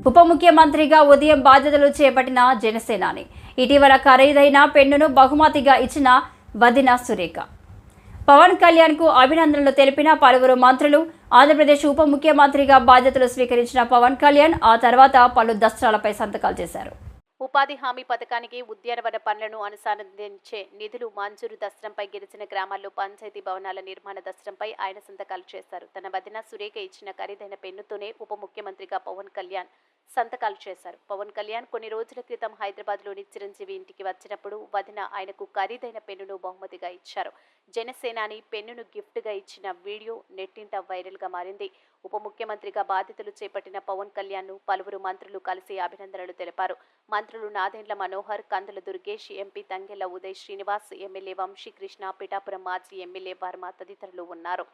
ఉప ముఖ్యమంత్రిగా ఉదయం బాధ్యతలు చేపట్టిన జనసేనాని ఇటీవల ఖరీదైన పెన్నును బహుమతిగా ఇచ్చిన వదిన సురేఖ. పవన్ కళ్యాణ్ కు అభినందనలు తెలిపిన పలువురు మంత్రులు. ఆంధ్రప్రదేశ్ ఉప ముఖ్యమంత్రిగా బాధ్యతలు స్వీకరించిన పవన్ కళ్యాణ్ ఆ తర్వాత పలు దస్త్రాలపై సంతకాలు చేశారు. ఉపాధి హామీ పథకానికి ఉద్యానవన పనులను అనుసంధానించే నిధులు మంజూరు దస్త్రంపై గిరిజన గ్రామాల్లో పంచాయతీ భవనాల నిర్మాణ దస్త్రంపై ఆయన సంతకాలు చేశారు. తన వదిన సురేఖ ఇచ్చిన ఖరీదైన పెన్నుతోనే ఉప ముఖ్యమంత్రిగా పవన్ కళ్యాణ్ సంతకాలు చేశారు. పవన్ కళ్యాణ్ కొన్ని రోజుల క్రితం హైదరాబాద్లోని చిరంజీవి ఇంటికి వచ్చినప్పుడు వదిన ఆయనకు ఖరీదైన పెన్నును బహుమతిగా ఇచ్చారు. జనసేనాని పెన్నును గిఫ్ట్గా ఇచ్చిన వీడియో నెట్టింట వైరల్గా మారింది. ఉప ముఖ్యమంత్రిగా బాధ్యతలు చేపట్టిన పవన్ కళ్యాణ్ ను పలువురు మంత్రులు కలిసి అభినందనలు తెలిపారు. మంత్రులు నాదెండ్ల మనోహర్, కందుల దుర్గేష్, ఎంపీ తంగెళ్ల ఉదయ్ శ్రీనివాస్, ఎమ్మెల్యే వంశీకృష్ణ, పిఠాపురం మాజీ ఎమ్మెల్యే వర్మ తదితరులు ఉన్నారు.